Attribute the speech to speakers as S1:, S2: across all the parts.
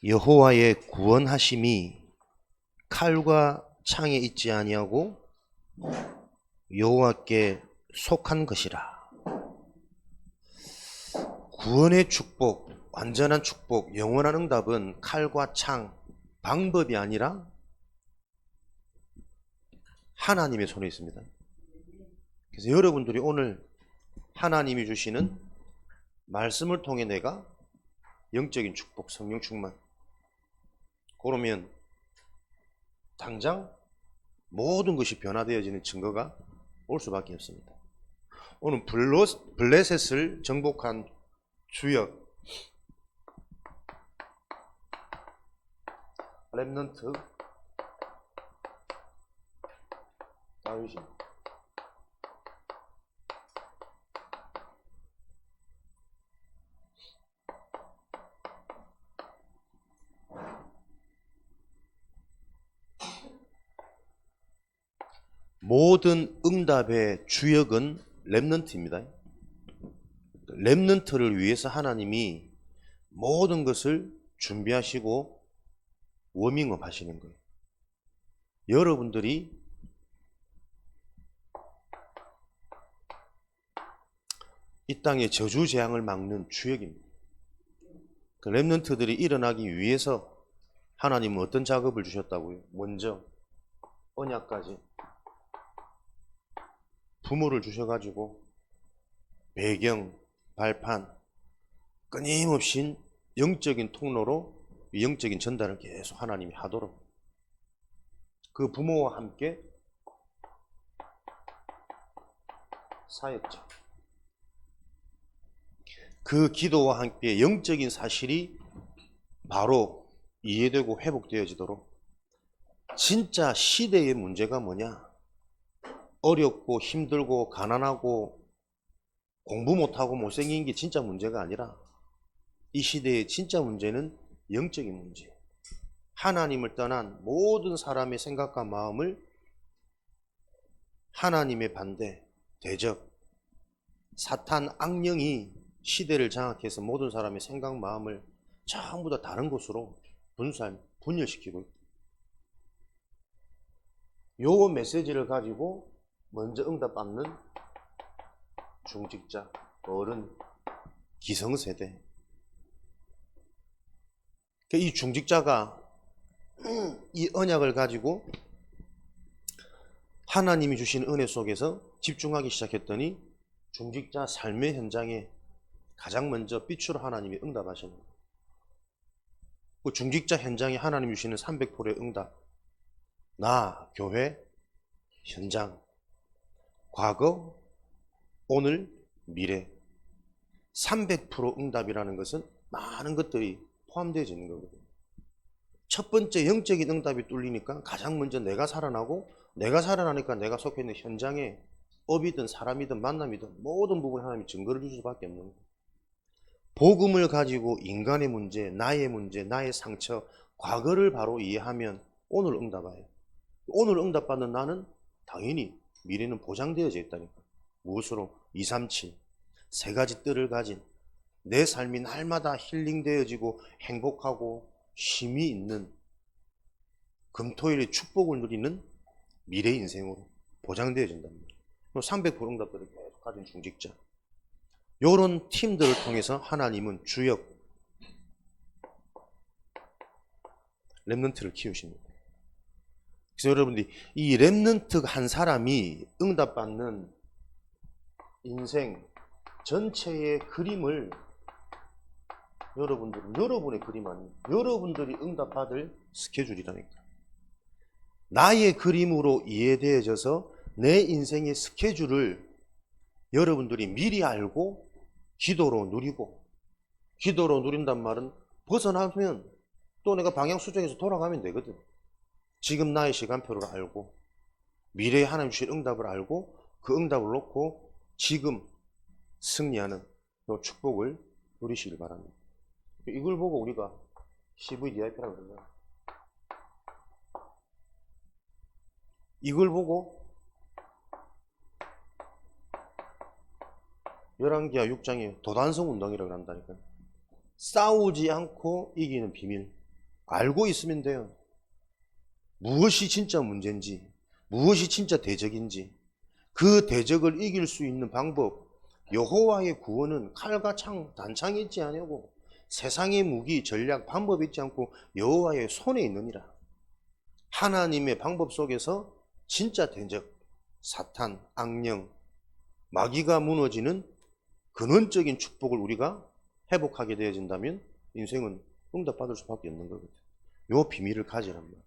S1: 여호와의 구원하심이 칼과 창에 있지 아니하고 여호와께 속한 것이라. 구원의 축복, 완전한 축복, 영원한 응답은 칼과 창, 방법이 아니라 하나님의 손에 있습니다. 그래서 여러분들이 오늘 하나님이 주시는 말씀을 통해 내가 영적인 축복, 성령 충만, 그러면 당장 모든 것이 변화되어지는 증거가 올 수밖에 없습니다. 오늘 블레셋을 정복한 주역 렘넌트 다윗입니다. 모든 응답의 주역은 렘넌트입니다. 렘넌트를 위해서 하나님이 모든 것을 준비하시고 워밍업 하시는 거예요. 여러분들이 이 땅의 저주재앙을 막는 주역입니다. 그 렘넌트들이 일어나기 위해서 하나님은 어떤 작업을 주셨다고요? 먼저 언약까지 부모를 주셔가지고 배경, 발판, 끊임없이 영적인 통로로 영적인 전달을 계속 하나님이 하도록 그 부모와 함께 사역자, 그 기도와 함께 영적인 사실이 바로 이해되고 회복되어지도록. 진짜 시대의 문제가 뭐냐? 어렵고 힘들고 가난하고 공부 못하고 못생긴 게 진짜 문제가 아니라 이 시대의 진짜 문제는 영적인 문제. 하나님을 떠난 모든 사람의 생각과 마음을 하나님의 반대, 대적, 사탄 악령이 시대를 장악해서 모든 사람의 생각, 마음을 전부 다 다른 곳으로 분열시키고 있다. 요 메시지를 가지고 먼저 응답받는 중직자, 어른, 기성세대. 이 중직자가 이 언약을 가지고 하나님이 주신 은혜 속에서 집중하기 시작했더니 중직자 삶의 현장에 가장 먼저 빛으로 하나님이 응답하시는 거예요. 그 중직자 현장에 하나님이 주시는 300%의 응답. 나, 교회, 현장, 과거, 오늘, 미래. 300% 응답이라는 것은 많은 것들이 포함되어 있는 거거든요. 첫 번째 영적인 응답이 뚫리니까 가장 먼저 내가 살아나고, 내가 살아나니까 내가 속해 있는 현장에 업이든 사람이든 만남이든 모든 부분에 하나님이 증거를 주실 수밖에 없는 거예요. 복음을 가지고 인간의 문제, 나의 상처, 과거를 바로 이해하면 오늘 응답해요. 오늘 응답받는 나는 당연히 미래는 보장되어져 있다니까. 무엇으로? 237, 세 가지 뜰을 가진 내 삶이 날마다 힐링되어지고 행복하고 쉼이 있는 금토일의 축복을 누리는 미래 인생으로 보장되어진답니다. 300% 응답들을 계속 가진 중직자. 이런 팀들을 통해서 하나님은 주역 렘넌트를 키우십니다. 그래서 여러분들이 이 렘넌트 한 사람이 응답받는 인생 전체의 그림을 여러분의 그림 아닙니다. 여러분들이 응답받을 스케줄이라니까. 나의 그림으로 이해되어져서 내 인생의 스케줄을 여러분들이 미리 알고 기도로 누리고, 기도로 누린단 말은 벗어나면 또 내가 방향 수정해서 돌아가면 되거든. 지금 나의 시간표를 알고 미래에 하나님 주실 응답을 알고 그 응답을 놓고 지금 승리하는 이 축복을 누리시길 바랍니다. 이걸 보고 우리가 CVDIP라고 그러잖아요. 이걸 보고 열왕기하 6장에 도단성 운동이라고 한다니까요. 싸우지 않고 이기는 비밀. 알고 있으면 돼요. 무엇이 진짜 문제인지, 무엇이 진짜 대적인지, 그 대적을 이길 수 있는 방법, 여호와의 구원은 칼과 창, 단창이 있지 아니하고 세상의 무기, 전략, 방법이 있지 않고 여호와의 손에 있느니라. 하나님의 방법 속에서 진짜 대적, 사탄, 악령, 마귀가 무너지는 근원적인 축복을 우리가 회복하게 되어진다면 인생은 응답받을 수밖에 없는 거거든요. 요 비밀을 가지란 말이에요.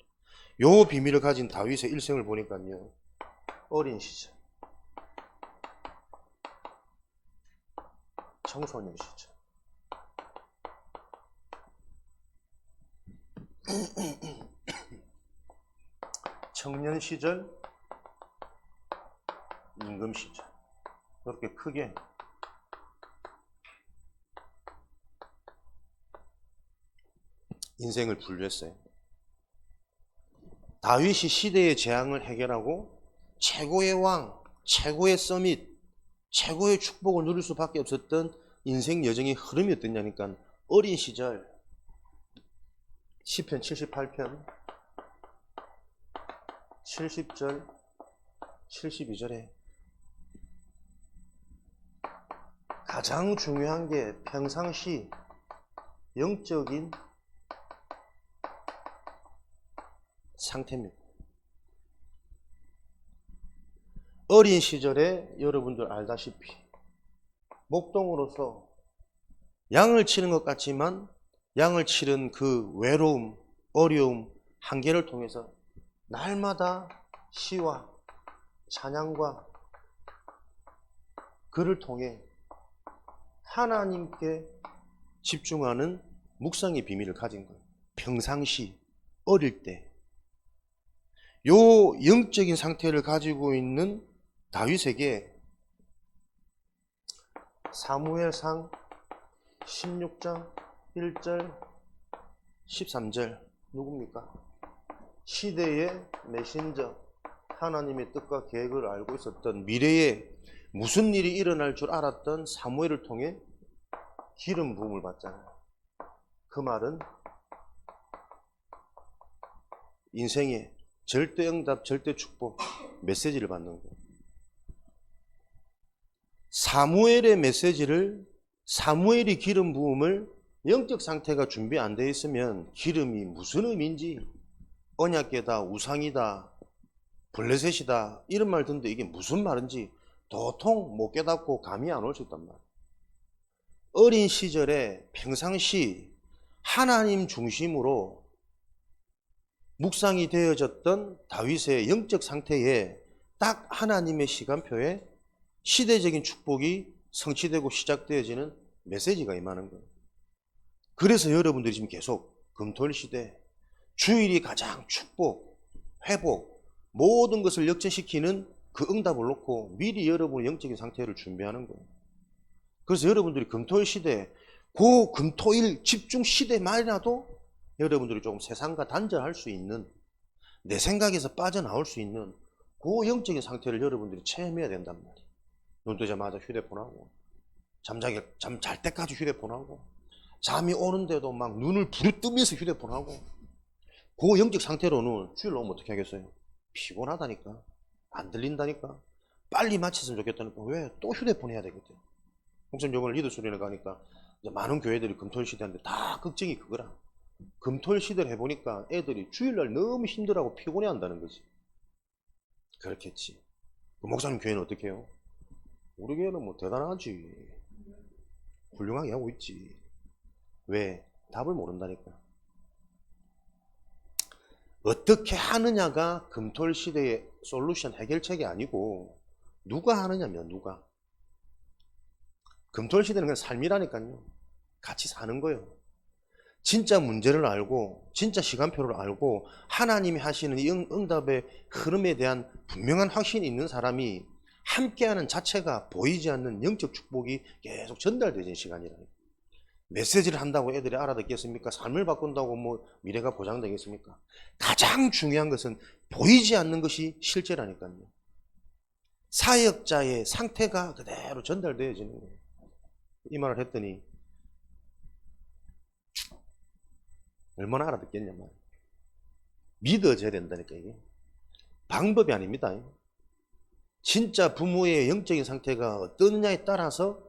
S1: 요 비밀을 가진 다윗의 일생을 보니까요, 어린 시절, 청소년 시절, 청년 시절, 임금 시절, 그렇게 크게 인생을 분류했어요. 다윗이 시대의 재앙을 해결하고 최고의 왕, 최고의 서밋, 최고의 축복을 누릴 수밖에 없었던 인생 여정의 흐름이 어땠냐니까 어린 시절 시편 78편 70절 72절에 가장 중요한 게 평상시 영적인 상태입니다. 어린 시절에 여러분들 알다시피 목동으로서 양을 치는 것 같지만 양을 치른 그 외로움, 어려움, 한계를 통해서 날마다 시와 찬양과 그를 통해 하나님께 집중하는 묵상의 비밀을 가진 거예요. 평상시, 어릴 때. 요 영적인 상태를 가지고 있는 다윗에게 사무엘상 16장 1절 13절 누굽니까? 시대의 메신저, 하나님의 뜻과 계획을 알고 있었던, 미래에 무슨 일이 일어날 줄 알았던 사무엘을 통해 기름 부음을 받잖아요. 그 말은 인생의 절대 응답, 절대 축복 메시지를 받는 거예요. 사무엘의 메시지를, 사무엘이 기름 부음을 영적 상태가 준비 안 되어 있으면 기름이 무슨 의미인지, 언약궤다, 우상이다, 블레셋이다 이런 말 듣는데 이게 무슨 말인지 도통 못 깨닫고 감이 안 올 수 있단 말이에요. 어린 시절에 평상시 하나님 중심으로 묵상이 되어졌던 다윗의 영적 상태에 딱 하나님의 시간표에 시대적인 축복이 성취되고 시작되어지는 메시지가 임하는 거예요. 그래서 여러분들이 지금 계속 금토일 시대, 주일이 가장 축복, 회복, 모든 것을 역전시키는 그 응답을 놓고 미리 여러분의 영적인 상태를 준비하는 거예요. 그래서 여러분들이 금토일 시대, 그 금토일 집중 시대만이라도 여러분들이 조금 세상과 단절할 수 있는, 내 생각에서 빠져나올 수 있는 그 영적인 상태를 여러분들이 체험해야 된단 말이에요. 눈 뜨자마자 휴대폰하고, 잠 잘 때까지 휴대폰하고, 잠이 오는데도 막 눈을 부르뜨면서 휴대폰하고, 그 영적 상태로는 주일 오면 어떻게 하겠어요? 피곤하다니까, 안 들린다니까, 빨리 마쳤으면 좋겠다니까 왜 또 휴대폰 해야 되겠대요. 목사님 요번에 리더수련회 가니까 이제 많은 교회들이 금토일 시대인데 다 걱정이 그거라. 금토일 시대를 해보니까 애들이 주일날 너무 힘들어하고 피곤해 한다는 거지. 그렇겠지. 목사님 교회는 어떻게 해요? 우리 교회는 뭐 대단하지. 훌륭하게 하고 있지. 왜? 답을 모른다니까. 어떻게 하느냐가 금토일 시대의 솔루션 해결책이 아니고 누가 하느냐면 누가. 금토일 시대는 그냥 삶이라니까요. 같이 사는 거예요. 진짜 문제를 알고 진짜 시간표를 알고 하나님이 하시는 이 응답의 흐름에 대한 분명한 확신이 있는 사람이 함께하는 자체가 보이지 않는 영적 축복이 계속 전달되는 시간이라니까. 메시지를 한다고 애들이 알아듣겠습니까? 삶을 바꾼다고 뭐 미래가 보장되겠습니까? 가장 중요한 것은 보이지 않는 것이 실제라니까요. 사역자의 상태가 그대로 전달되어지는 거예요. 이 말을 했더니 얼마나 알아듣겠냐 말이야. 믿어져야 된다니까 이게. 방법이 아닙니다. 진짜 부모의 영적인 상태가 어떠느냐에 따라서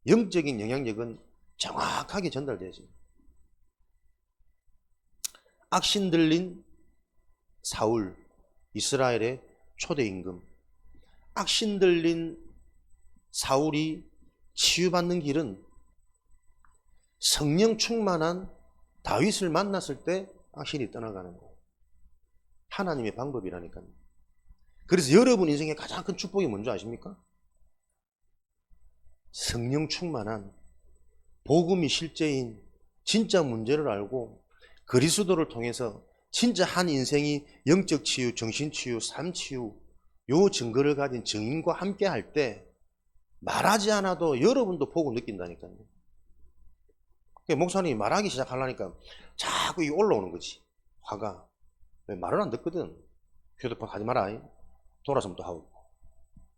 S1: 영적인 영향력은 정확하게 전달되지. 악신 들린 사울, 이스라엘의 초대 임금. 악신 들린 사울이 치유받는 길은 성령 충만한 다윗을 만났을 때 악신이 떠나가는 거예요. 하나님의 방법이라니까요. 그래서 여러분 인생의 가장 큰 축복이 뭔지 아십니까? 성령 충만한 복음이 실제인 진짜 문제를 알고 그리스도를 통해서 진짜 한 인생이 영적 치유, 정신 치유, 삶 치유 요 증거를 가진 증인과 함께 할 때 말하지 않아도 여러분도 보고 느낀다니까요. 목사님이 말하기 시작하려니까 자꾸 올라오는 거지. 화가. 왜 말을 안 듣거든. 휴대폰 하지 마라. 돌아서면 또 하고.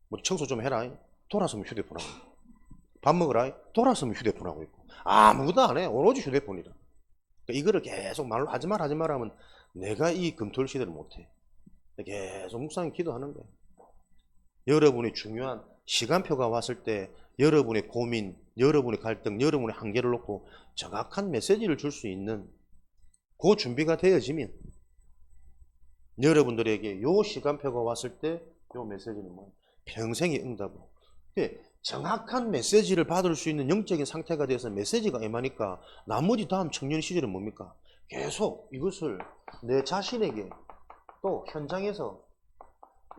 S1: 뭐 청소 좀 해라. 돌아서면 휴대폰 하고. 밥 먹으라. 돌아서면 휴대폰 하고 있고. 아무것도 안 해. 오로지 휴대폰이다. 그러니까 이거를 계속 말로 하지 마라 하면 내가 이 금토일 시대를 못해. 계속 묵상히 기도하는 거예요. 여러분이 중요한 시간표가 왔을 때 여러분의 고민, 여러분의 갈등, 여러분의 한계를 놓고 정확한 메시지를 줄 수 있는 그 준비가 되어지면 여러분들에게 요 시간표가 왔을 때 요 메시지는 뭐 평생의 응답으로. 정확한 메시지를 받을 수 있는 영적인 상태가 돼서 메시지가 임하니까 나머지 다음 청년 시절은 뭡니까? 계속 이것을 내 자신에게 또 현장에서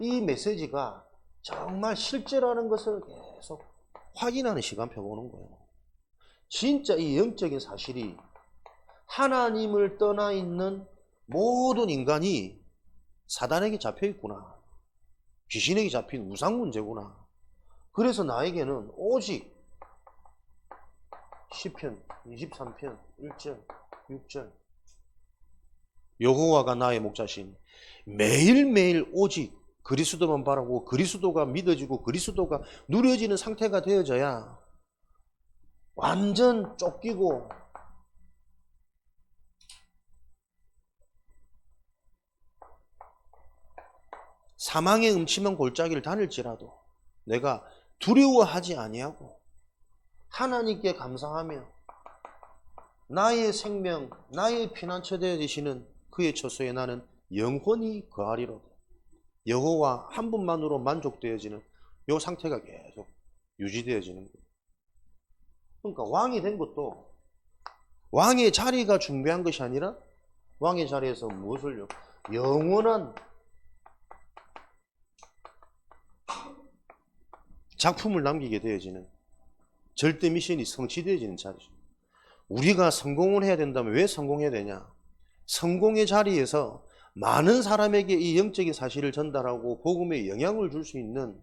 S1: 이 메시지가 정말 실제라는 것을 계속 확인하는 시간표가 오는 거예요. 진짜 이 영적인 사실이 하나님을 떠나 있는 모든 인간이 사단에게 잡혀 있구나. 귀신에게 잡힌 우상 문제구나. 그래서 나에게는 오직 시편 23편 1절 6절 여호와가 나의 목자시니 매일매일 오직 그리스도만 바라고 그리스도가 믿어지고 그리스도가 누려지는 상태가 되어져야 완전 쫓기고 사망의 음침한 골짜기를 다닐지라도 내가 두려워하지 아니하고 하나님께 감사하며 나의 생명, 나의 피난처 되어지시는 그의 처소에 나는 영원히 거하리로다. 여호와 한 분만으로 만족되어지는 이 상태가 계속 유지되어지는 거예요. 그러니까 왕이 된 것도 왕의 자리가 중요한 것이 아니라 왕의 자리에서 무엇을요? 영원한 작품을 남기게 되어지는 절대 미션이 성취되어지는 자리죠. 우리가 성공을 해야 된다면 왜 성공해야 되냐? 성공의 자리에서 많은 사람에게 이 영적인 사실을 전달하고 복음에 영향을 줄 수 있는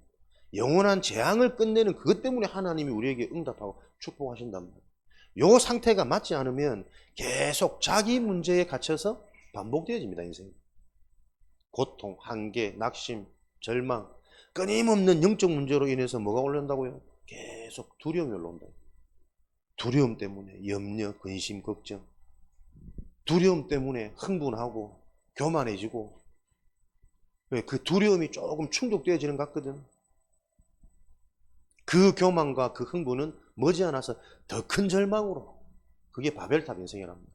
S1: 영원한 재앙을 끝내는 그것 때문에 하나님이 우리에게 응답하고 축복하신단 말이에요. 요 상태가 맞지 않으면 계속 자기 문제에 갇혀서 반복되어집니다. 인생이. 고통, 한계, 낙심, 절망, 끊임없는 영적 문제로 인해서 뭐가 올라온다고요? 계속 두려움이 올라온다. 두려움 때문에 염려, 근심, 걱정. 두려움 때문에 흥분하고 교만해지고 그 두려움이 조금 충족되어지는 것 같거든. 그 교만과 그 흥분은 머지않아서 더 큰 절망으로 그게 바벨탑 인생이랍니다.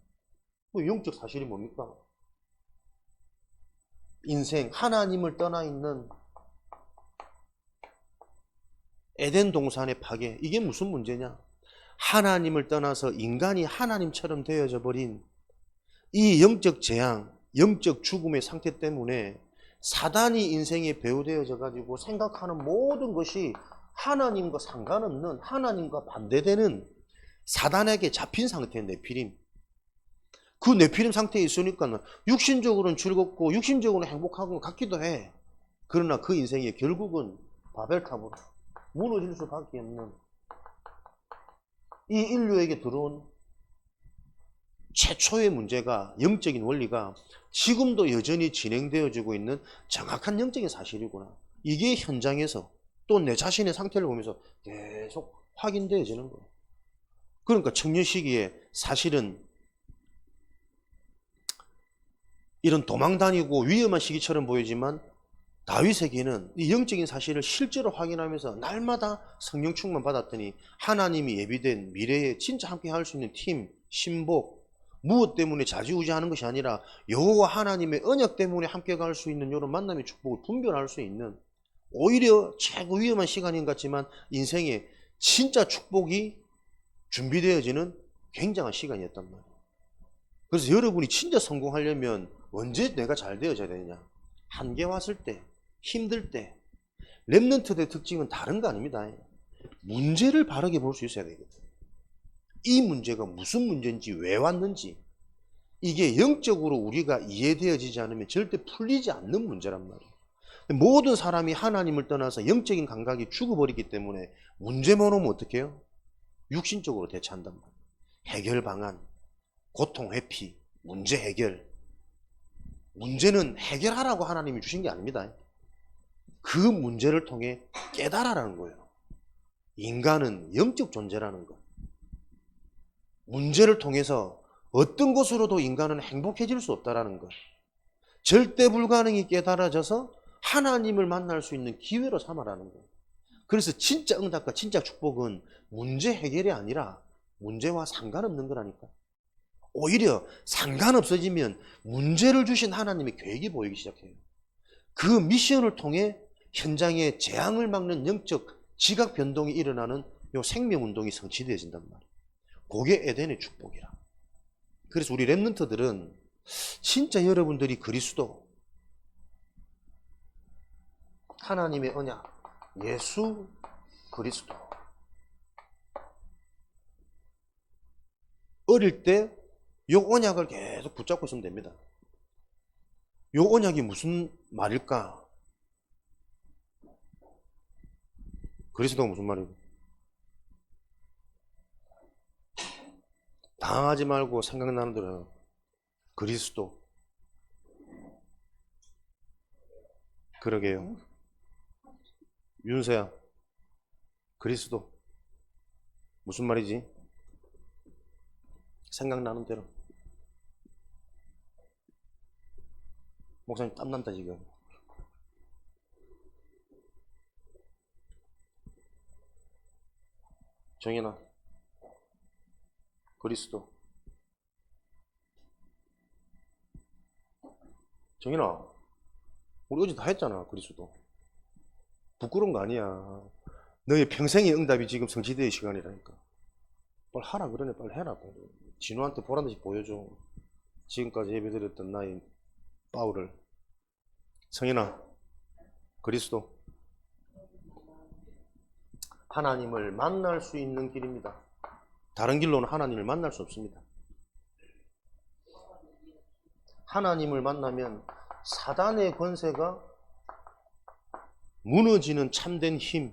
S1: 영적 사실이 뭡니까? 인생 하나님을 떠나 있는 에덴 동산의 파괴, 이게 무슨 문제냐? 하나님을 떠나서 인간이 하나님처럼 되어져 버린 이 영적 재앙, 영적 죽음의 상태 때문에 사단이 인생에 배후되어져 가지고 생각하는 모든 것이 하나님과 상관없는, 하나님과 반대되는 사단에게 잡힌 상태의 네피림. 그 네피림 상태에 있으니까 육신적으로는 즐겁고 육신적으로는 행복한 것 같기도 해. 그러나 그 인생이 결국은 바벨탑으로 무너질 수밖에 없는 이 인류에게 들어온 최초의 문제가, 영적인 원리가 지금도 여전히 진행되어지고 있는 정확한 영적인 사실이구나. 이게 현장에서 또 내 자신의 상태를 보면서 계속 확인되어지는 거예요. 그러니까 청년 시기에 사실은 이런 도망 다니고 위험한 시기처럼 보이지만 다윗에게는 이 영적인 사실을 실제로 확인하면서 날마다 성령 충만 받았더니 하나님이 예비된 미래에 진짜 함께 할 수 있는 팀, 신복, 무엇 때문에 좌지우지하는 것이 아니라 여호와 하나님의 언약 때문에 함께 갈 수 있는 이런 만남의 축복을 분별할 수 있는, 오히려 최고 위험한 시간인 것 같지만 인생에 진짜 축복이 준비되어지는 굉장한 시간이었단 말이에요. 그래서 여러분이 진짜 성공하려면 언제 내가 잘 되어져야 되느냐? 한계 왔을 때, 힘들 때. 렘넌트들의 특징은 다른 거 아닙니다. 문제를 바르게 볼 수 있어야 되거든. 이 문제가 무슨 문제인지, 왜 왔는지, 이게 영적으로 우리가 이해되어지지 않으면 절대 풀리지 않는 문제란 말이에요. 모든 사람이 하나님을 떠나서 영적인 감각이 죽어버리기 때문에 문제만 오면 어떻게 해요? 육신적으로 대처한단 말이에요. 해결 방안, 고통 회피, 문제 해결. 문제는 해결하라고 하나님이 주신 게 아닙니다. 그 문제를 통해 깨달아라는 거예요. 인간은 영적 존재라는 것. 문제를 통해서 어떤 것으로도 인간은 행복해질 수 없다라는 것. 절대 불가능이 깨달아져서 하나님을 만날 수 있는 기회로 삼아라는 것. 그래서 진짜 응답과 진짜 축복은 문제 해결이 아니라 문제와 상관없는 거라니까. 오히려 상관없어지면 문제를 주신 하나님의 계획이 보이기 시작해요. 그 미션을 통해 현장에 재앙을 막는 영적 지각 변동이 일어나는 요 생명운동이 성취되어진단 말이에요. 그게 에덴의 축복이라. 그래서 우리 렘넌트들은 진짜 여러분들이 그리스도, 하나님의 언약, 예수 그리스도, 어릴 때 요 언약을 계속 붙잡고 있으면 됩니다. 요 언약이 무슨 말일까? 그리스도가 무슨 말이고? 당하지 말고 생각나는 대로 그리스도. 그러게요. 윤서야, 그리스도 무슨 말이지? 생각나는 대로. 목사님 땀난다 지금. 정연아, 그리스도. 정연아, 우리 어제 다 했잖아. 그리스도. 부끄러운 거 아니야. 너의 평생의 응답이 지금 성취될 시간이라니까. 빨리 하라 그러네. 빨리 해라. 빨리. 진우한테 보란듯이 보여줘. 지금까지 예배드렸던 나의 바울을. 성현아, 그리스도. 하나님을 만날 수 있는 길입니다. 다른 길로는 하나님을 만날 수 없습니다. 하나님을 만나면 사단의 권세가 무너지는 참된 힘,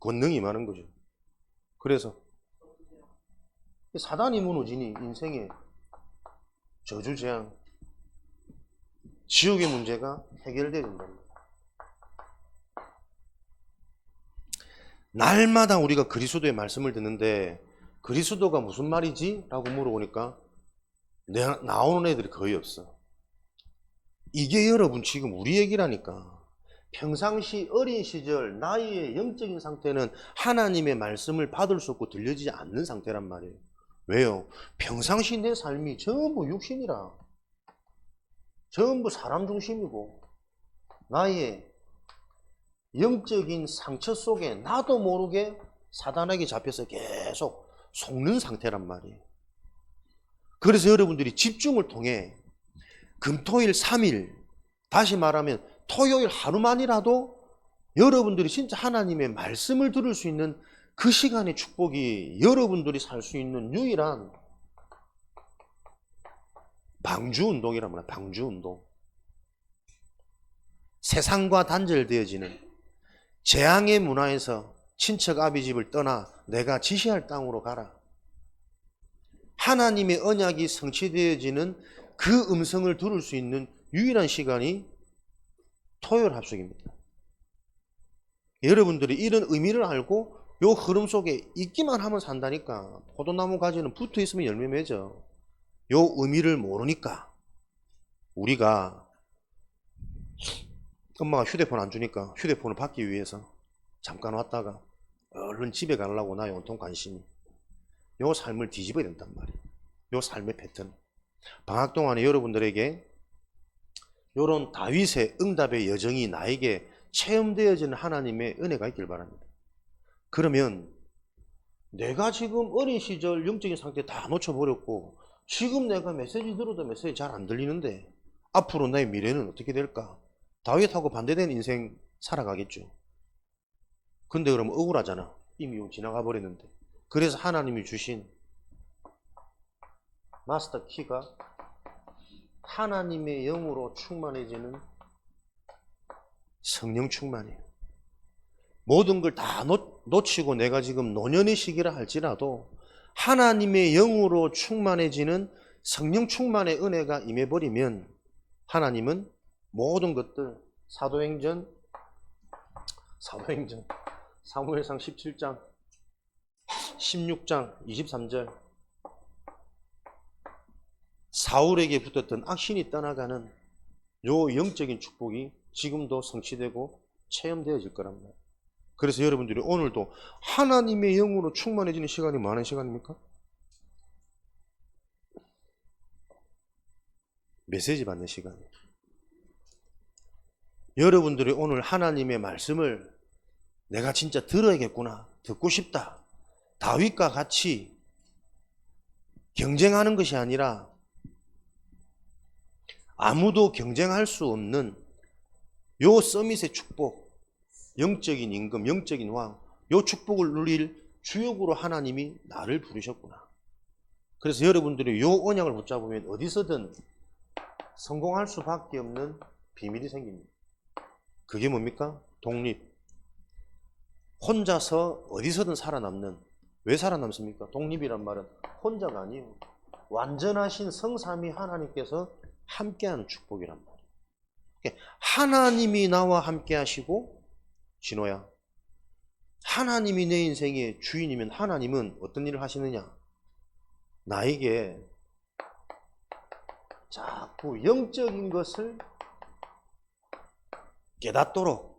S1: 권능이 많은 거죠. 그래서 사단이 무너지니 인생의 저주, 재앙, 지옥의 문제가 해결되어야 된답니다. 날마다 우리가 그리스도의 말씀을 듣는데 그리스도가 무슨 말이지? 라고 물어보니까 나오는 애들이 거의 없어. 이게 여러분 지금 우리 얘기라니까. 평상시 어린 시절 나의 영적인 상태는 하나님의 말씀을 받을 수 없고 들려지지 않는 상태란 말이에요. 왜요? 평상시 내 삶이 전부 육신이라. 전부 사람 중심이고 나의 영적인 상처 속에 나도 모르게 사단에게 잡혀서 계속 속는 상태란 말이에요. 그래서 여러분들이 집중을 통해 금토일 3일, 다시 말하면 토요일 하루만이라도 여러분들이 진짜 하나님의 말씀을 들을 수 있는 그 시간의 축복이 여러분들이 살 수 있는 유일한 방주운동이란 말이야. 방주운동. 세상과 단절되어지는 재앙의 문화에서 친척 아비 집을 떠나 내가 지시할 땅으로 가라. 하나님의 언약이 성취되어지는 그 음성을 들을 수 있는 유일한 시간이 토요일 합숙입니다. 여러분들이 이런 의미를 알고 요 흐름 속에 있기만 하면 산다니까. 포도나무 가지는 붙어 있으면 열매 맺어. 요 의미를 모르니까 우리가 엄마가 휴대폰 안 주니까 휴대폰을 받기 위해서 잠깐 왔다가 얼른 집에 가려고 나의 온통 관심이 요 삶을 뒤집어야 된단 말이에요. 요 삶의 패턴. 방학 동안에 여러분들에게 요런 다윗의 응답의 여정이 나에게 체험되어지는 하나님의 은혜가 있길 바랍니다. 그러면 내가 지금 어린 시절 영적인 상태 다 놓쳐버렸고 지금 내가 메시지 들어도 메시지 잘 안 들리는데 앞으로 나의 미래는 어떻게 될까? 다윗하고 반대된 인생 살아가겠죠. 근데 그러면 억울하잖아. 이미 지나가 버렸는데. 그래서 하나님이 주신 마스터 키가 하나님의 영으로 충만해지는 성령 충만이에요. 모든 걸 다 놓치고 내가 지금 노년의 시기라 할지라도 하나님의 영으로 충만해지는 성령 충만의 은혜가 임해버리면 하나님은 모든 것들 사도행전 사무엘상 17장 16장 23절 사울에게 붙었던 악신이 떠나가는 요 영적인 축복이 지금도 성취되고 체험되어질 거랍니다. 그래서 여러분들이 오늘도 하나님의 영으로 충만해지는 시간이 많은 시간입니까? 메시지 받는 시간이에요. 여러분들이 오늘 하나님의 말씀을 내가 진짜 들어야겠구나, 듣고 싶다, 다윗과 같이 경쟁하는 것이 아니라 아무도 경쟁할 수 없는 요 서밋의 축복, 영적인 임금, 영적인 왕, 요 축복을 누릴 주역으로 하나님이 나를 부르셨구나. 그래서 여러분들이 요 언약을 붙잡으면 어디서든 성공할 수밖에 없는 비밀이 생깁니다. 그게 뭡니까? 독립. 혼자서 어디서든 살아남는. 왜 살아남습니까? 독립이란 말은 혼자가 아니에요. 완전하신 성삼위 하나님께서 함께하는 축복이란 말이에요. 하나님이 나와 함께 하시고, 진호야, 하나님이 내 인생의 주인이면 하나님은 어떤 일을 하시느냐? 나에게 자꾸 영적인 것을 깨닫도록,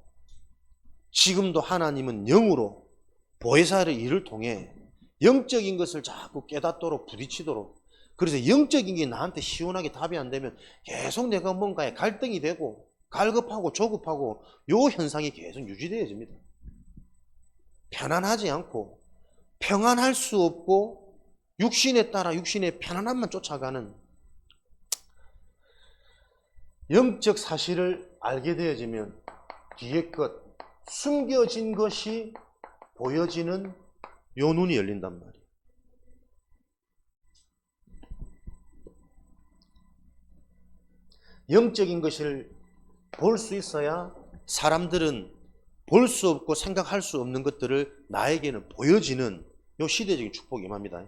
S1: 지금도 하나님은 영으로 보혜사의 일을 통해 영적인 것을 자꾸 깨닫도록 부딪히도록, 그래서 영적인 게 나한테 시원하게 답이 안 되면 계속 내가 뭔가에 갈등이 되고 갈급하고 조급하고 요 현상이 계속 유지되어집니다. 편안하지 않고 평안할 수 없고 육신에 따라 육신의 편안함만 쫓아가는 영적 사실을 알게 되어지면 뒤에 것, 숨겨진 것이 보여지는 요 눈이 열린단 말이에요. 영적인 것을 볼 수 있어야 사람들은 볼 수 없고 생각할 수 없는 것들을 나에게는 보여지는 요 시대적인 축복이 임합니다.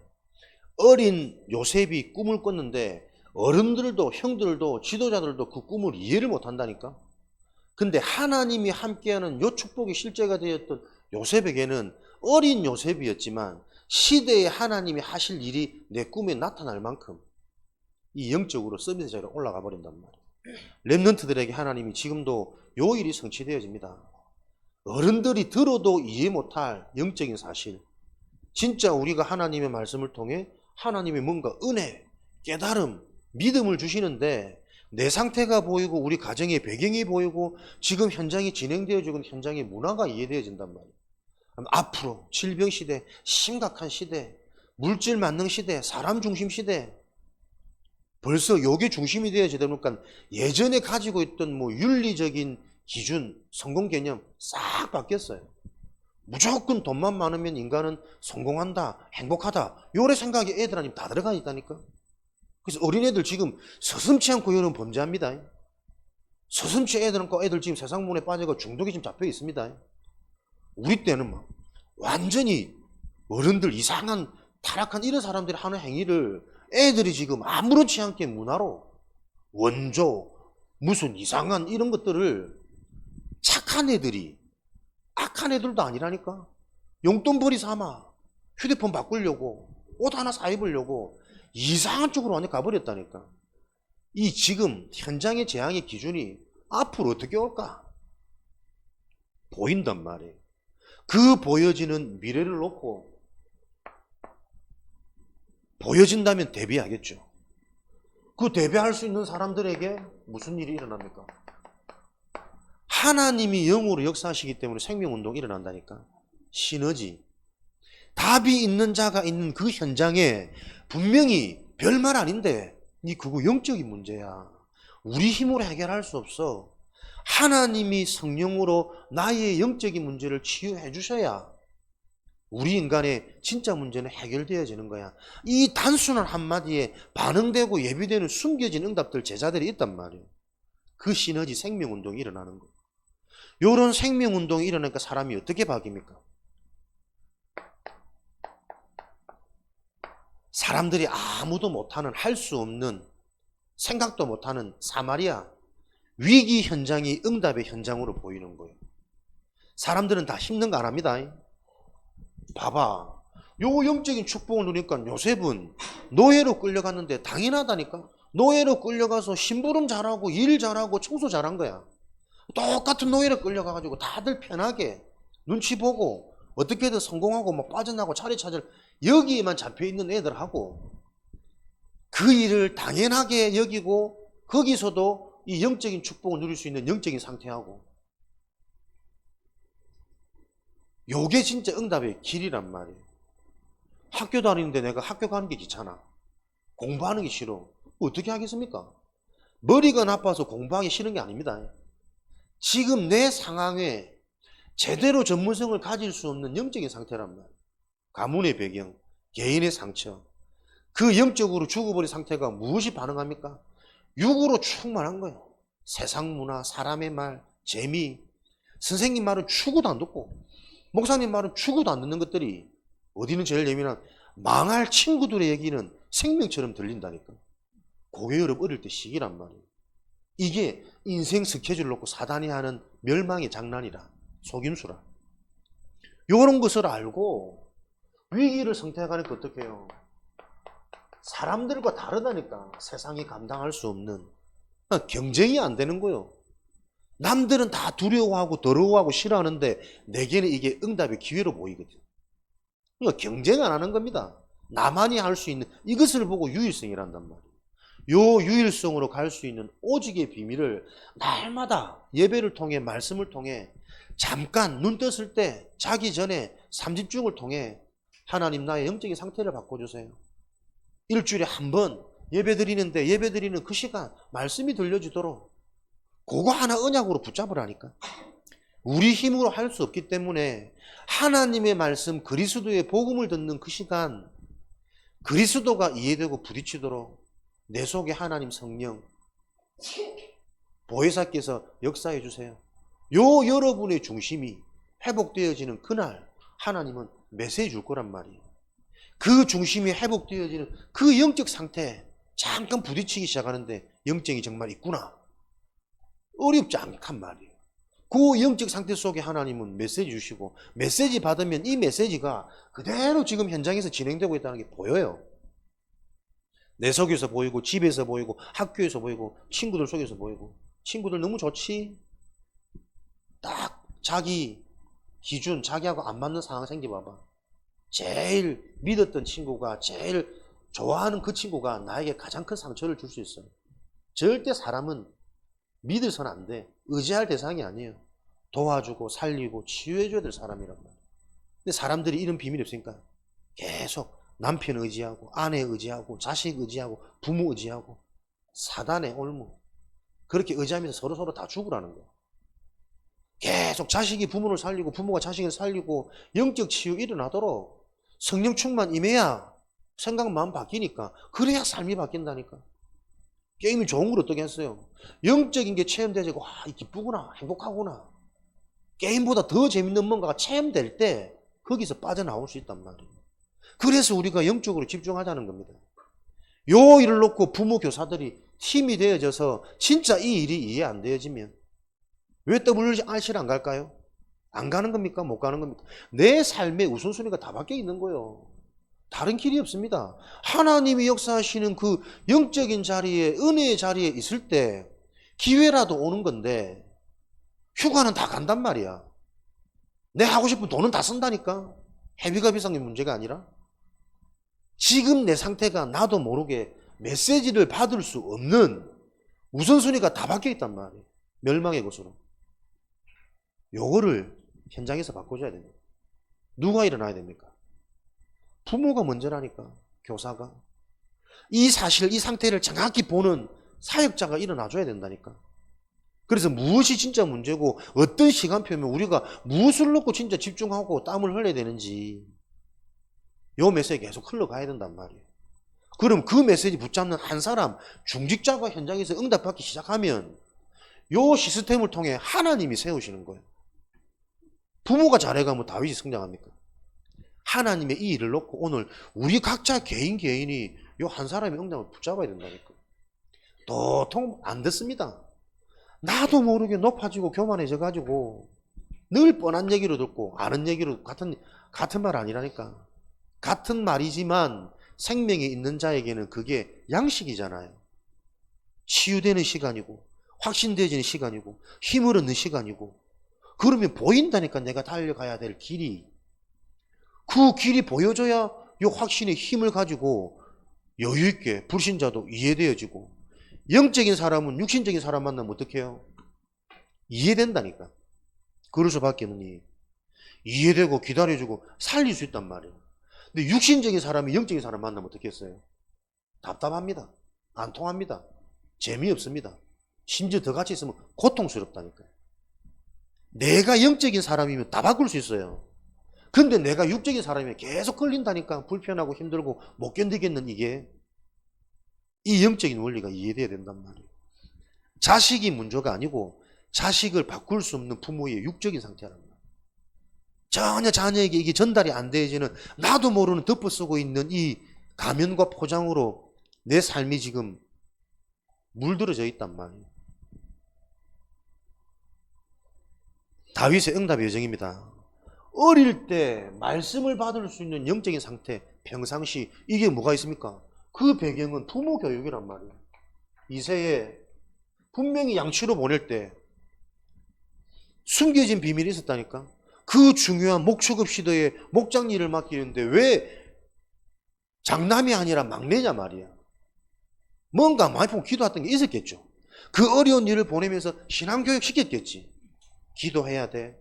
S1: 어린 요셉이 꿈을 꿨는데 어른들도 형들도 지도자들도 그 꿈을 이해를 못한다니까. 근데 하나님이 함께하는 요 축복이 실제가 되었던 요셉에게는 어린 요셉이었지만 시대에 하나님이 하실 일이 내 꿈에 나타날 만큼 이 영적으로 서비스 자리로 올라가 버린단 말이에요. 렘넌트들에게 하나님이 지금도 요 일이 성취되어집니다. 어른들이 들어도 이해 못할 영적인 사실, 진짜 우리가 하나님의 말씀을 통해 하나님의 뭔가 은혜, 깨달음, 믿음을 주시는데 내 상태가 보이고 우리 가정의 배경이 보이고 지금 현장이 진행되어지고 현장의 문화가 이해되어진단 말이에요. 앞으로 질병시대, 심각한 시대, 물질 만능 시대, 사람 중심 시대, 벌써 요게 중심이 되어지다 보니까 예전에 가지고 있던 뭐 윤리적인 기준, 성공 개념 싹 바뀌었어요. 무조건 돈만 많으면 인간은 성공한다, 행복하다, 요래 생각이 애들한테 다 들어가 있다니까. 그래서 어린애들 지금 서슴지 않고 이런 범죄합니다. 서슴지 애들 지금 세상 문에 빠져가 중독이 지금 잡혀 있습니다. 우리 때는 막 완전히 어른들 이상한 타락한 이런 사람들이 하는 행위를 애들이 지금 아무렇지 않게 문화로 원조 무슨 이상한 이런 것들을 착한 애들이 악한 애들도 아니라니까 용돈벌이 삼아 휴대폰 바꾸려고 옷 하나 사 입으려고 이상한 쪽으로 완전 가버렸다니까. 이 지금 현장의 재앙의 기준이 앞으로 어떻게 올까? 보인단 말이에요. 그 보여지는 미래를 놓고 보여진다면 대비하겠죠. 그 대비할 수 있는 사람들에게 무슨 일이 일어납니까? 하나님이 영으로 역사하시기 때문에 생명운동이 일어난다니까. 시너지. 답이 있는 자가 있는 그 현장에 분명히 별말 아닌데 니 그거 영적인 문제야. 우리 힘으로 해결할 수 없어. 하나님이 성령으로 나의 영적인 문제를 치유해 주셔야 우리 인간의 진짜 문제는 해결되어지는 거야. 이 단순한 한마디에 반응되고 예비되는 숨겨진 응답들 제자들이 있단 말이에요. 그 시너지 생명운동이 일어나는 거예요. 이런 생명운동이 일어나니까 사람이 어떻게 바뀝니까? 사람들이 아무도 못하는, 할 수 없는, 생각도 못하는 사마리아 위기 현장이 응답의 현장으로 보이는 거예요. 사람들은 다 힘든 거 안 합니다. 봐봐. 요 영적인 축복을 누리니까 요셉은 노예로 끌려갔는데 당연하다니까. 노예로 끌려가서 심부름 잘하고 일 잘하고 청소 잘한 거야. 똑같은 노예로 끌려가가지고 다들 편하게 눈치 보고 어떻게든 성공하고 뭐 빠져나고 자리 찾을 여기에만 잡혀있는 애들하고 그 일을 당연하게 여기고 거기서도 이 영적인 축복을 누릴 수 있는 영적인 상태하고 요게 진짜 응답의 길이란 말이에요. 학교 다니는데 내가 학교 가는 게 귀찮아. 공부하는 게 싫어. 어떻게 하겠습니까? 머리가 나빠서 공부하기 싫은 게 아닙니다. 지금 내 상황에 제대로 전문성을 가질 수 없는 영적인 상태란 말이에요. 가문의 배경, 개인의 상처, 그 영적으로 죽어버린 상태가 무엇이 반응합니까? 육으로 충만한 거예요. 세상 문화, 사람의 말, 재미, 선생님 말은 추구도 안 듣고 목사님 말은 추구도 안 듣는 것들이 어디는 제일 예민한 망할 친구들의 얘기는 생명처럼 들린다니까. 그게 여러분 어릴 때 시기란 말이에요. 이게 인생 스케줄 놓고 사단이 하는 멸망의 장난이라, 속임수라. 이런 것을 알고 위기를 선택하니까 어떻게 해요? 사람들과 다르다니까. 세상이 감당할 수 없는 경쟁이 안 되는 거예요. 남들은 다 두려워하고 더러워하고 싫어하는데 내게는 이게 응답의 기회로 보이거든. 그러니까 경쟁 안 하는 겁니다. 나만이 할 수 있는 이것을 보고 유일성이란단 말이에요. 요 유일성으로 갈 수 있는 오직의 비밀을 날마다 예배를 통해 말씀을 통해 잠깐 눈 떴을 때 자기 전에 삼집중을 통해 하나님 나의 영적인 상태를 바꿔주세요. 일주일에 한 번 예배 드리는데 예배 드리는 그 시간 말씀이 들려주도록 그거 하나 언약으로 붙잡으라니까. 우리 힘으로 할 수 없기 때문에 하나님의 말씀 그리스도의 복음을 듣는 그 시간 그리스도가 이해되고 부딪히도록 내 속에 하나님 성령 보혜사께서 역사해 주세요. 요 여러분의 중심이 회복되어지는 그날 하나님은 메시지 줄 거란 말이에요. 그 중심이 회복되어지는 그 영적 상태에 잠깐 부딪히기 시작하는데 영적이 정말 있구나. 어렵지 않단 말이에요. 그 영적 상태 속에 하나님은 메시지 주시고 메시지 받으면 이 메시지가 그대로 지금 현장에서 진행되고 있다는 게 보여요. 내 속에서 보이고 집에서 보이고 학교에서 보이고 친구들 속에서 보이고 친구들 너무 좋지? 딱 자기 기준 자기하고 안 맞는 상황 생겨봐봐. 제일 믿었던 친구가 제일 좋아하는 그 친구가 나에게 가장 큰 상처를 줄 수 있어요. 절대 사람은 믿어서는 안 돼. 의지할 대상이 아니에요. 도와주고 살리고 치유해줘야 될 사람이란 말이에요. 근데 사람들이 이런 비밀이 없으니까 계속 남편 의지하고 아내 의지하고 자식 의지하고 부모 의지하고 사단의 올무 그렇게 의지하면서 서로 다 죽으라는 거예요. 계속 자식이 부모를 살리고 부모가 자식을 살리고 영적 치유 일어나도록 성령 충만 임해야 생각 마음 바뀌니까 그래야 삶이 바뀐다니까. 게임이 좋은 걸 어떻게 했어요? 영적인 게 체험되고 와 기쁘구나 행복하구나. 게임보다 더 재밌는 뭔가가 체험될 때 거기서 빠져나올 수 있단 말이에요. 그래서 우리가 영적으로 집중하자는 겁니다. 요 일을 놓고 부모 교사들이 팀이 되어져서 진짜 이 일이 이해 안 되어지면 왜 WRC를 안 갈까요? 안 가는 겁니까? 못 가는 겁니까? 내 삶의 우선순위가 다 바뀌어 있는 거예요. 다른 길이 없습니다. 하나님이 역사하시는 그 영적인 자리에, 은혜의 자리에 있을 때 기회라도 오는 건데 휴가는 다 간단 말이야. 내 하고 싶은 돈은 다 쓴다니까. 회비가 비싼 게 문제가 아니라 지금 내 상태가 나도 모르게 메시지를 받을 수 없는 우선순위가 다 바뀌어 있단 말이에요. 멸망의 곳으로. 요거를 현장에서 바꿔줘야 됩니다. 누가 일어나야 됩니까? 부모가 먼저라니까. 교사가. 이 사실, 이 상태를 정확히 보는 사역자가 일어나줘야 된다니까. 그래서 무엇이 진짜 문제고 어떤 시간표면 우리가 무엇을 놓고 진짜 집중하고 땀을 흘려야 되는지 요 메시지 계속 흘러가야 된단 말이에요. 그럼 그 메시지 붙잡는 한 사람, 중직자가 현장에서 응답받기 시작하면 요 시스템을 통해 하나님이 세우시는 거예요. 부모가 잘해가면 다윗이 성장합니까? 하나님의 이 일을 놓고 오늘 우리 각자 개인이 요 한 사람의 응답을 붙잡아야 된다니까. 도통 안 듣습니다. 나도 모르게 높아지고 교만해져 가지고 늘 뻔한 얘기로 듣고 아는 얘기로 같은 말 아니라니까. 같은 말이지만 생명이 있는 자에게는 그게 양식이잖아요. 치유되는 시간이고 확신되어지는 시간이고 힘을 얻는 시간이고 그러면 보인다니까. 내가 달려가야 될 길이. 그 길이 보여줘야 이 확신의 힘을 가지고 여유있게 불신자도 이해되어지고 영적인 사람은 육신적인 사람 만나면 어떻게 해요? 이해된다니까. 그럴 수밖에 없니. 이해되고 기다려주고 살릴 수 있단 말이에요. 근데 육신적인 사람이 영적인 사람 만나면 어떻게 했어요? 답답합니다. 안 통합니다. 재미없습니다. 심지어 더 같이 있으면 고통스럽다니까요. 내가 영적인 사람이면 다 바꿀 수 있어요. 근데 내가 육적인 사람이면 계속 걸린다니까. 불편하고 힘들고 못 견디겠는 이게. 이 영적인 원리가 이해돼야 된단 말이에요. 자식이 문제가 아니고 자식을 바꿀 수 없는 부모의 육적인 상태란 말이에요. 전혀 자녀에게 이게 전달이 안 되어지는 나도 모르는 덮어쓰고 있는 이 가면과 포장으로 내 삶이 지금 물들어져 있단 말이에요. 다윗의 응답의 여정입니다. 어릴 때 말씀을 받을 수 있는 영적인 상태, 평상시 이게 뭐가 있습니까? 그 배경은 부모 교육이란 말이에요. 이세에 분명히 양치로 보낼 때 숨겨진 비밀이 있었다니까. 그 중요한 목축업 시대에 목장 일을 맡기는데 왜 장남이 아니라 막내냐 말이야. 뭔가 많이 보면 기도했던 게 있었겠죠. 그 어려운 일을 보내면서 신앙교육 시켰겠지. 기도해야 돼.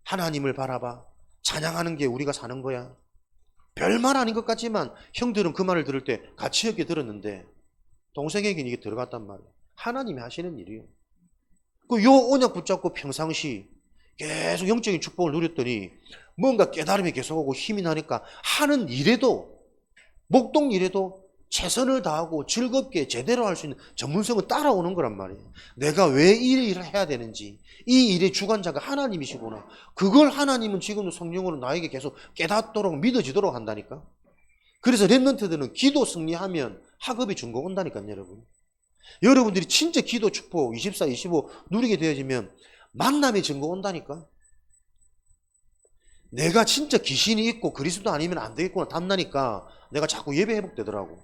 S1: 하나님을 바라봐. 찬양하는 게 우리가 사는 거야. 별말 아닌 것 같지만 형들은 그 말을 들을 때 가치 있게 들었는데 동생에게는 이게 들어갔단 말이에요. 하나님이 하시는 일이에요. 그 요 언약 붙잡고 평상시 계속 영적인 축복을 누렸더니 뭔가 깨달음이 계속 오고 힘이 나니까 하는 일에도 목동 일에도 최선을 다하고 즐겁게 제대로 할 수 있는 전문성은 따라오는 거란 말이에요. 내가 왜 이 일을 해야 되는지, 이 일의 주관자가 하나님이시구나. 그걸 하나님은 지금도 성령으로 나에게 계속 깨닫도록 믿어지도록 한다니까. 그래서 랩런트들은 기도 승리하면 학업이 준거 온다니까요, 여러분. 여러분들이 진짜 기도 축복 24, 25 누리게 되어지면 만남의 증거 온다니까. 내가 진짜 귀신이 있고 그리스도 아니면 안 되겠구나 탐나니까 내가 자꾸 예배 회복되더라고.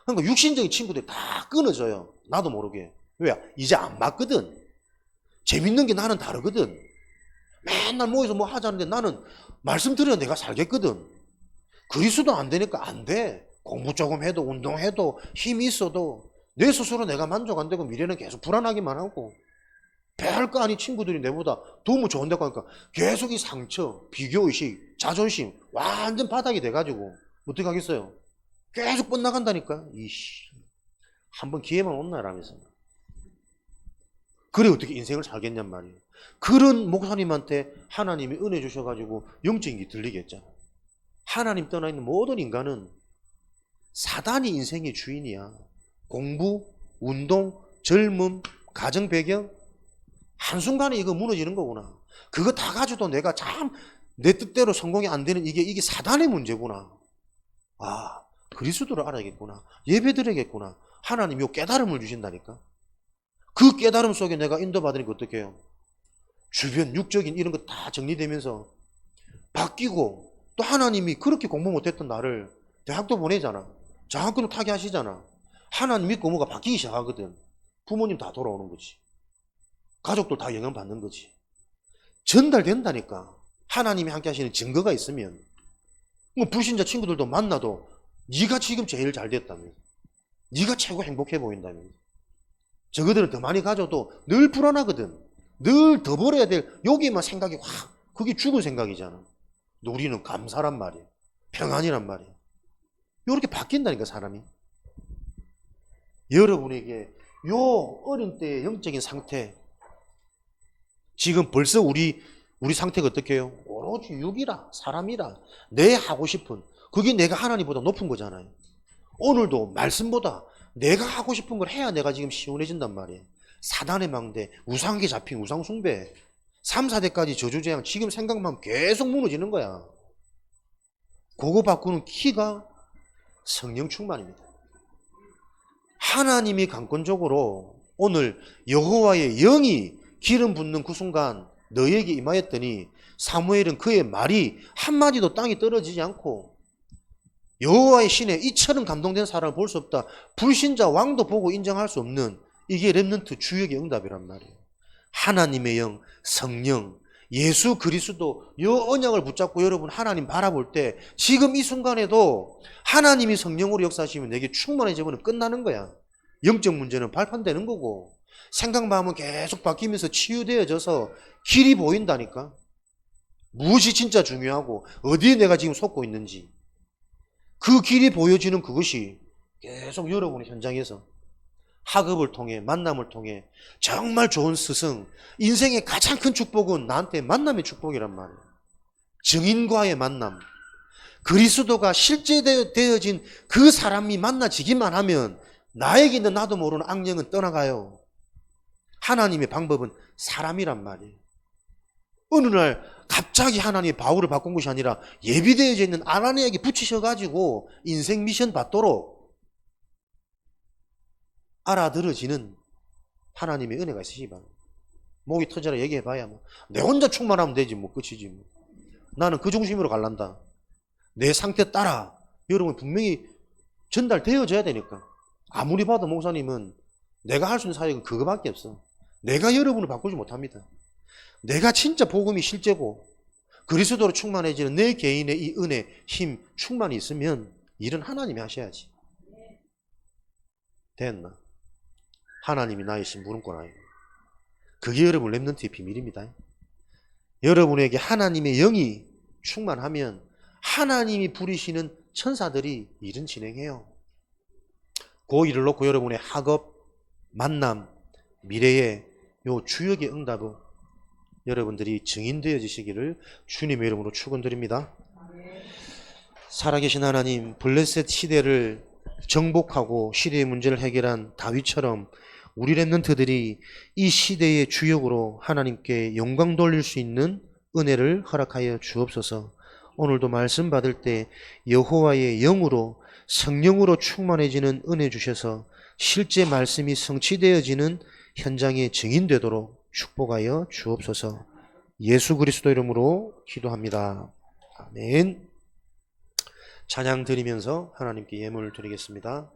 S1: 그러니까 육신적인 친구들이 다 끊어져요. 나도 모르게. 왜? 이제 안 맞거든. 재밌는 게 나는 다르거든. 맨날 모여서 뭐 하자는데 나는 말씀 들어야 내가 살겠거든. 그리스도 안 되니까 안 돼. 공부 조금 해도 운동해도 힘이 있어도 내 스스로 내가 만족 안 되고 미래는 계속 불안하기만 하고 별 거 아닌 친구들이 내보다 너무 좋은 데가 가니까 계속 이 상처, 비교의식, 자존심 완전 바닥이 돼가지고 어떻게 하겠어요? 계속 뻗나간다니까. 이씨, 한번 기회만 온나라면서. 그래 어떻게 인생을 살겠냔 말이에요. 그런 목사님한테 하나님이 은혜 주셔가지고 영적인 게 들리겠잖아. 하나님 떠나 있는 모든 인간은 사단이 인생의 주인이야. 공부, 운동, 젊음, 가정 배경 한순간에 이거 무너지는 거구나. 그거 다 가지고 내가 참 내 뜻대로 성공이 안 되는 이게 사단의 문제구나. 아, 그리스도를 알아야겠구나. 예배 드려야겠구나. 하나님이 깨달음을 주신다니까. 그 깨달음 속에 내가 인도받으니까 어떻게 해요? 주변 육적인 이런 거 다 정리되면서 바뀌고 또 하나님이 그렇게 공부 못했던 나를 대학도 보내잖아. 장학금도 타게 하시잖아. 하나님 믿고 뭐가 바뀌기 시작하거든. 부모님 다 돌아오는 거지. 가족들 다 영향받는 거지. 전달된다니까. 하나님이 함께 하시는 증거가 있으면. 뭐 불신자 친구들도 만나도 네가 지금 제일 잘 됐다면, 네가 최고 행복해 보인다면, 저거들은 더 많이 가져도 늘 불안하거든. 늘 더 벌어야 될 여기만 생각이 확, 그게 죽은 생각이잖아. 우리는 감사란 말이야. 평안이란 말이야. 이렇게 바뀐다니까, 사람이. 여러분에게 요 어린 때의 영적인 상태, 지금 벌써 우리 상태가 어떻게요? 오로지 육이라, 사람이라, 내 하고 싶은, 그게 내가 하나님보다 높은 거잖아요. 오늘도 말씀보다 내가 하고 싶은 걸 해야 내가 지금 시원해진단 말이에요. 사단의 망대, 우상에게 잡힌 우상숭배, 3, 4대까지 저주재앙, 지금 생각만 계속 무너지는 거야. 그거 바꾸는 키가 성령 충만입니다. 하나님이 강권적으로 오늘 여호와의 영이 기름 붓는 그 순간 너에게 임하였더니 사무엘은 그의 말이 한마디도 땅에 떨어지지 않고 여호와의 신에 이처럼 감동된 사람을 볼 수 없다. 불신자 왕도 보고 인정할 수 없는 이게 렘넌트 주역의 응답이란 말이에요. 하나님의 영, 성령, 예수 그리스도 이 언약을 붙잡고 여러분 하나님 바라볼 때 지금 이 순간에도 하나님이 성령으로 역사하시면 내게 충만해지면 끝나는 거야. 영적 문제는 발판되는 거고 생각 마음은 계속 바뀌면서 치유되어져서 길이 보인다니까. 무엇이 진짜 중요하고 어디에 내가 지금 속고 있는지 그 길이 보여지는 그것이 계속 여러분의 현장에서 학업을 통해 만남을 통해 정말 좋은 스승, 인생의 가장 큰 축복은 나한테 만남의 축복이란 말이에요. 증인과의 만남, 그리스도가 실제 되어진 그 사람이 만나지기만 하면 나에게 있는 나도 모르는 악령은 떠나가요. 하나님의 방법은 사람이란 말이에요. 어느 날 갑자기 하나님이 바울을 바꾼 것이 아니라 예비되어져 있는 아나니아에게 붙이셔가지고 인생 미션 받도록 알아들어지는 하나님의 은혜가 있으시기 바랍니다. 목이 터져라 얘기해봐야 뭐 내 혼자 충만하면 되지 뭐 끝이지 뭐. 나는 그 중심으로 갈란다. 내 상태 따라 여러분 분명히 전달되어져야 되니까. 아무리 봐도 목사님은 내가 할 수 있는 사역은 그거밖에 없어. 내가 여러분을 바꾸지 못합니다. 내가 진짜 복음이 실제고 그리스도로 충만해지는 내 개인의 이 은혜, 힘, 충만이 있으면 일은 하나님이 하셔야지. 됐나? 하나님이 나의 신 무릎 꿇어요. 그게 여러분 렘넌트의 비밀입니다. 여러분에게 하나님의 영이 충만하면 하나님이 부리시는 천사들이 일은 진행해요. 그 일을 놓고 여러분의 학업, 만남, 미래의 요 주역의 응답은 여러분들이 증인되어지시기를 주님의 이름으로 축원드립니다. 살아계신 하나님, 블레셋 시대를 정복하고 시대의 문제를 해결한 다윗처럼 우리 렘넌트들이 이 시대의 주역으로 하나님께 영광 돌릴 수 있는 은혜를 허락하여 주옵소서. 오늘도 말씀 받을 때 여호와의 영으로 성령으로 충만해지는 은혜 주셔서 실제 말씀이 성취되어지는 현장에 증인되도록 축복하여 주옵소서. 예수 그리스도 이름으로 기도합니다. 아멘. 찬양 드리면서 하나님께 예물을 드리겠습니다.